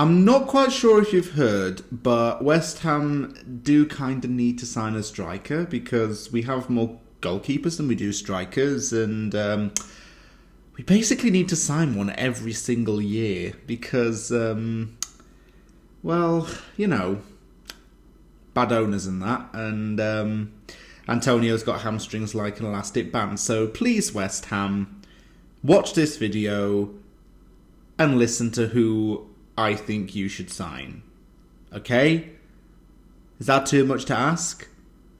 I'm not quite sure if you've heard, but West Ham do kind of need to sign a striker because we have more goalkeepers than we do strikers, and we basically need to sign one every single year because, well, you know, bad owners and that, and Antonio's got hamstrings like an elastic band. So please, West Ham, watch this video and listen to who I think you should sign. Okay? Is that too much to ask?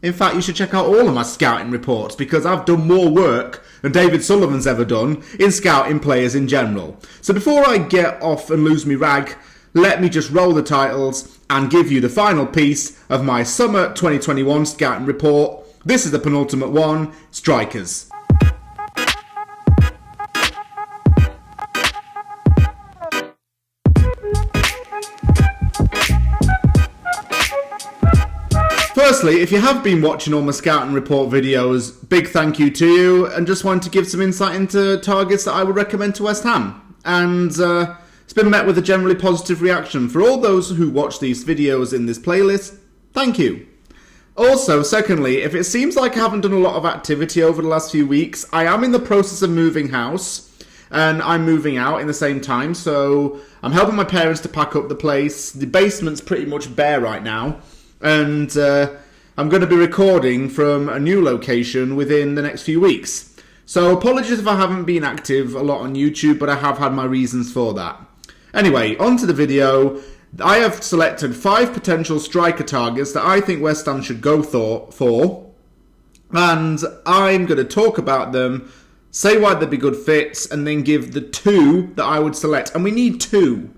In fact, you should check out all of my scouting reports because I've done more work than David Sullivan's ever done in scouting players in general. So before I get off and lose me rag, let me just roll the titles and give you the final piece of my summer 2021 scouting report. This is the penultimate one, strikers. Firstly, if you have been watching all my scouting report videos, big thank you to you, and just wanted to give some insight into targets that I would recommend to West Ham. And it's been met with a generally positive reaction. For all those who watch these videos in this playlist, thank you. Also, secondly, if it seems like I haven't done a lot of activity over the last few weeks, I am in the process of moving house, and I'm moving out in the same time, so I'm helping my parents to pack up the place. The basement's pretty much bare right now. And I'm going to be recording from a new location within the next few weeks. So apologies if I haven't been active a lot on YouTube, but I have had my reasons for that. Anyway, on to the video. I have selected 5 potential striker targets that I think West Ham should go for. And I'm going to talk about them, say why they'd be good fits, and then give the 2 that I would select. And we need 2,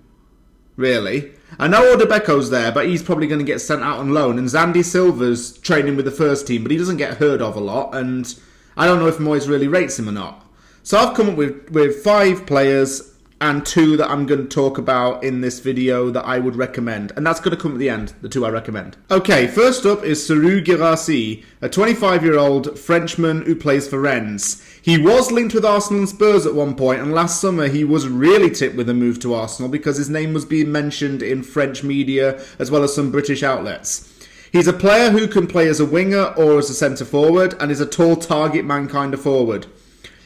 really. I know Odebeko's there, but he's probably going to get sent out on loan. And Zandy Silva's training with the first team, but he doesn't get heard of a lot. And I don't know if Moyes really rates him or not. So I've come up with 5 players and 2 that I'm going to talk about in this video that I would recommend. And that's going to come at the end, the 2 I recommend. Okay, first up is Serhou Guirassy, a 25-year-old Frenchman who plays for Rennes. He was linked with Arsenal and Spurs at one point, and last summer he was really tipped with a move to Arsenal because his name was being mentioned in French media as well as some British outlets. He's a player who can play as a winger or as a centre-forward and is a tall target man kind of forward.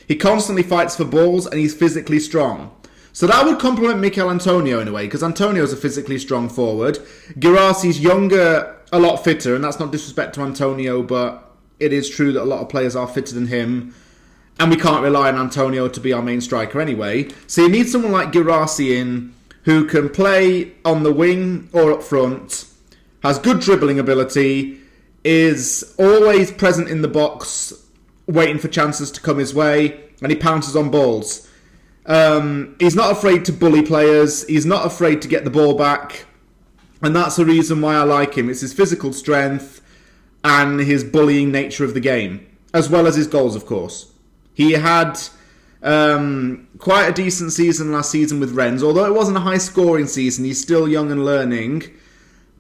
He constantly fights for balls and he's physically strong. So that would complement Mikel Antonio in a way, because Antonio's a physically strong forward. Guirassy's younger, a lot fitter, and that's not disrespect to Antonio, but it is true that a lot of players are fitter than him. And we can't rely on Antonio to be our main striker anyway. So you need someone like Guirassy in, who can play on the wing or up front, has good dribbling ability, is always present in the box, waiting for chances to come his way, and he pounces on balls. He's not afraid to bully players. He's not afraid to get the ball back. And that's the reason why I like him. It's his physical strength and his bullying nature of the game, as well as his goals, of course. He had quite a decent season last season with Rennes. Although it wasn't a high-scoring season, he's still young and learning.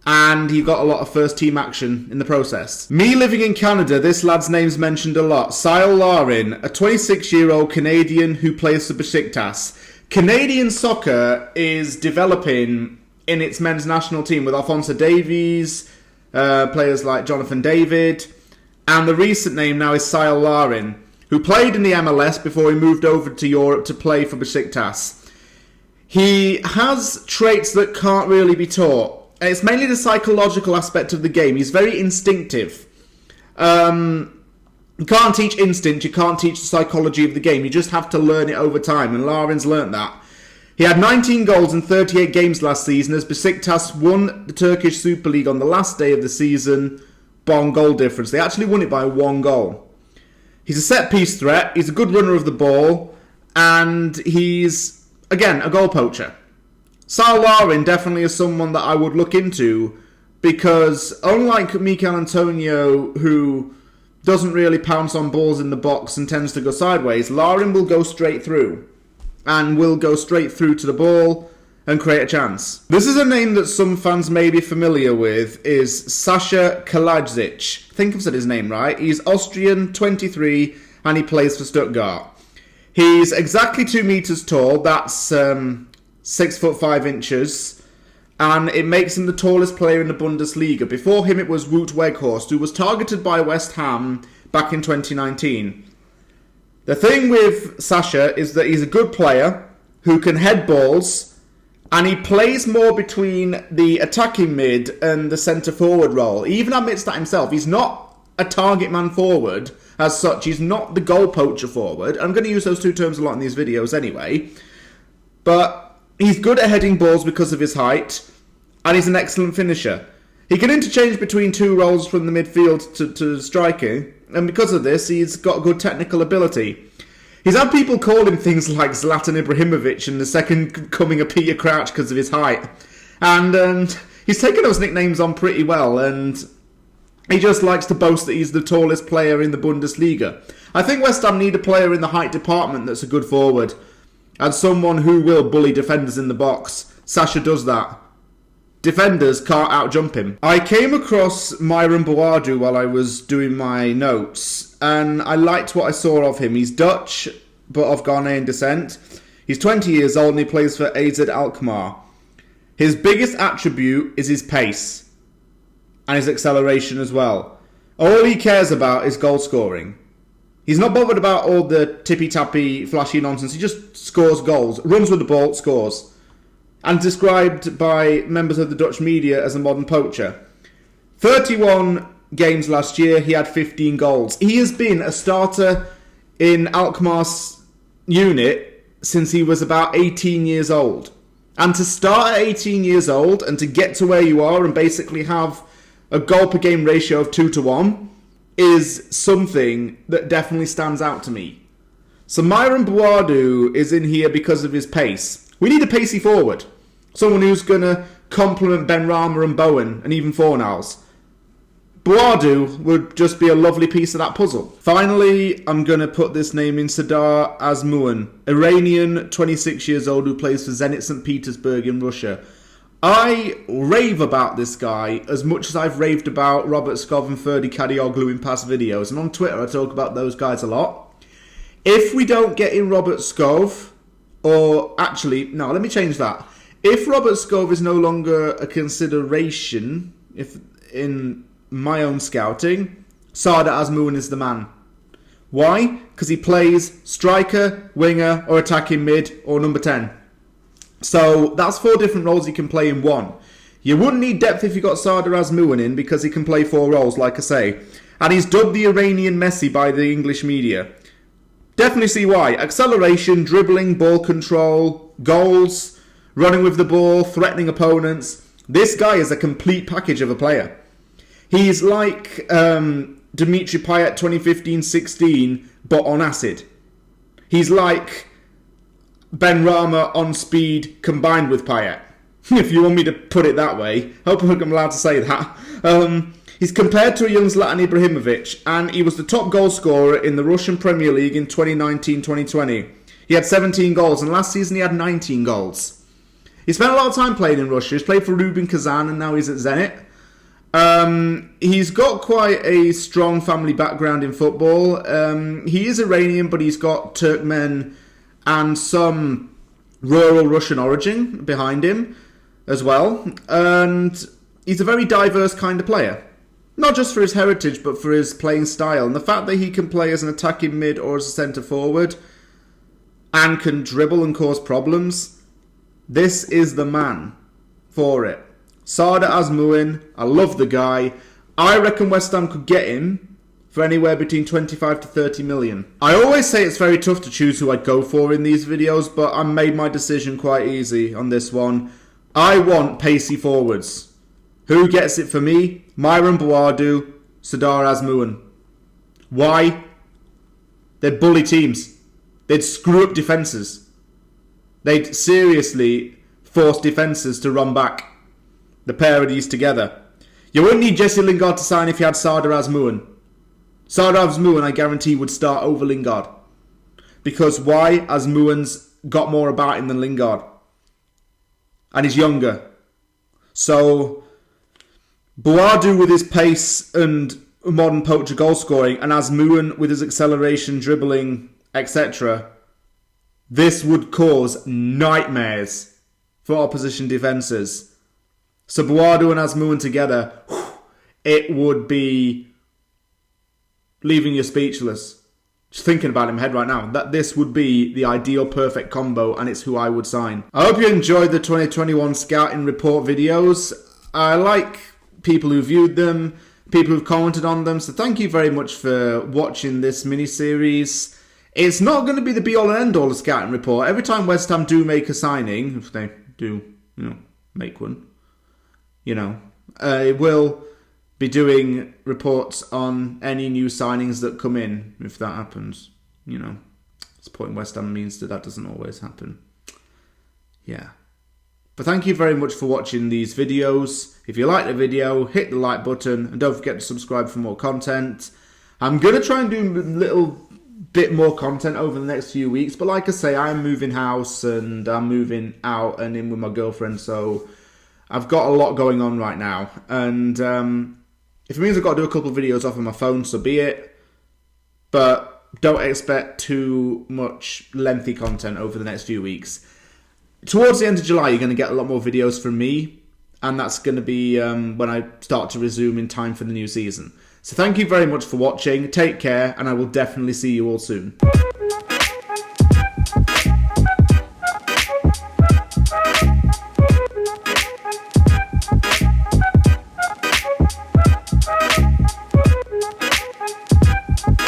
And he got a lot of first-team action in the process. Me living in Canada, this lad's name's mentioned a lot. Cyle Larin, a 26-year-old Canadian who plays for Besiktas. Canadian soccer is developing in its men's national team with Alphonso Davies, players like Jonathan David, and the recent name now is Cyle Larin, who played in the MLS before he moved over to Europe to play for Besiktas. He has traits that can't really be taught. It's mainly the psychological aspect of the game. He's very instinctive. You can't teach instinct, you can't teach the psychology of the game. You just have to learn it over time, and Larin's learnt that. He had 19 goals in 38 games last season as Besiktas won the Turkish Super League on the last day of the season by one goal difference. They actually won it by 1 goal. He's a set-piece threat, he's a good runner of the ball, and he's, again, a goal poacher. Cyle Larin definitely is someone that I would look into because unlike Mikel Antonio, who doesn't really pounce on balls in the box and tends to go sideways, Larin will go straight through and will go straight through to the ball and create a chance. This is a name that some fans may be familiar with, is Sasha Kalajic. I think I've said his name right. He's Austrian, 23, and he plays for Stuttgart. He's exactly 2 meters tall. That's 6 foot 5 inches. and it makes him the tallest player in the Bundesliga. Before him it was Wout Weghorst, who was targeted by West Ham back in 2019. The thing with Sasha is that he's a good player who can head balls, and he plays more between the attacking mid and the centre-forward role. He even admits that himself. He's not a target man forward as such. He's not the goal poacher forward. I'm going to use those two terms a lot in these videos anyway. But he's good at heading balls because of his height, and he's an excellent finisher. He can interchange between two roles from the midfield to striking, and because of this, he's got good technical ability. He's had people call him things like Zlatan Ibrahimovic and the second coming of Peter Crouch because of his height. And he's taken those nicknames on pretty well, and he just likes to boast that he's the tallest player in the Bundesliga. I think West Ham need a player in the height department that's a good forward, and someone who will bully defenders in the box. Sasha does that. Defenders can't outjump him. I came across Myron Boadu while I was doing my notes, and I liked what I saw of him. He's Dutch, but of Ghanaian descent. He's 20 years old and he plays for AZ Alkmaar. His biggest attribute is his pace and his acceleration as well. All he cares about is goal scoring. He's not bothered about all the tippy-tappy, flashy nonsense. He just scores goals, runs with the ball, scores. And described by members of the Dutch media as a modern poacher. 31 games last year, he had 15 goals. He has been a starter in Alkmaar's unit since he was about 18 years old. And to start at 18 years old and to get to where you are and basically have a goal per game ratio of 2-1 is something that definitely stands out to me. So Myron Boadu is in here because of his pace. We need a pacey forward. Someone who's going to complement Ben Rama and Bowen and even Fornals. Boadu would just be a lovely piece of that puzzle. Finally, I'm going to put this name in: Sardar Azmoun, Iranian, 26 years old, who plays for Zenit St. Petersburg in Russia. I rave about this guy as much as I've raved about Robert Skov and Ferdi Kadioglu in past videos. And on Twitter, I talk about those guys a lot. If we don't get in Robert Skov, or actually, no, let me change that. If Robert Skov is no longer a consideration, if in my own scouting, Sardar Azmoun is the man. Why? Because he plays striker, winger, or attacking mid, or number 10. So that's 4 different roles he can play in one. You wouldn't need depth if you got Sardar Azmoun in, because he can play 4 roles, like I say. And he's dubbed the Iranian Messi by the English media. Definitely see why. Acceleration, dribbling, ball control, goals, running with the ball, threatening opponents. This guy is a complete package of a player. He's like Dimitri Payet 2015-16, but on acid. He's like Ben Rama on speed combined with Payet, if you want me to put it that way. Hope I'm allowed to say that. He's compared to a young Zlatan Ibrahimovic, and he was the top goal scorer in the Russian Premier League in 2019-2020. He had 17 goals, and last season he had 19 goals. He spent a lot of time playing in Russia. He's played for Rubin Kazan, and now he's at Zenit. He's got quite a strong family background in football. He is Iranian, but he's got Turkmen and some rural Russian origin behind him as well. And he's a very diverse kind of player. Not just for his heritage, but for his playing style. And the fact that he can play as an attacking mid or as a centre forward and can dribble and cause problems, this is the man for it. Sardar Azmoun, I love the guy. I reckon West Ham could get him for anywhere between 25 to 30 million. I always say it's very tough to choose who I'd go for in these videos, but I made my decision quite easy on this one. I want pacey forwards. Who gets it for me? Myron Boadu, Sardar Azmoun. Why? They'd bully teams. They'd screw up defences. They'd seriously force defences to run back. The pair of these together. You wouldn't need Jesse Lingard to sign if you had Sardar Azmoun. Sardar Azmoun, I guarantee, would start over Lingard. Because why? Azmoun's got more about him than Lingard. And he's younger. So Boadu with his pace and modern poacher goal scoring, and Azmoun with his acceleration, dribbling, etc. This would cause nightmares for opposition defences. So Buadu and Asmuan together, it would be leaving you speechless. Just thinking about it in my head right now, that this would be the ideal perfect combo, and it's who I would sign. I hope you enjoyed the 2021 Scouting Report videos. I like people who viewed them, people who've commented on them, so thank you very much for watching this mini-series. It's not going to be the be-all and end-all of Scouting Report. Every time West Ham do make a signing, if they do, make one, it will be doing reports on any new signings that come in, if that happens. Supporting West Ham means that doesn't always happen. Yeah. But thank you very much for watching these videos. If you like the video, hit the like button, and don't forget to subscribe for more content. I'm going to try and do a little bit more content over the next few weeks, but like I say, I'm moving house, and I'm moving out and in with my girlfriend, so I've got a lot going on right now, and if it means I've got to do a couple of videos off of my phone, so be it. But don't expect too much lengthy content over the next few weeks. Towards the end of July, you're going to get a lot more videos from me, and that's going to be when I start to resume in time for the new season. So thank you very much for watching. Take care, and I will definitely see you all soon.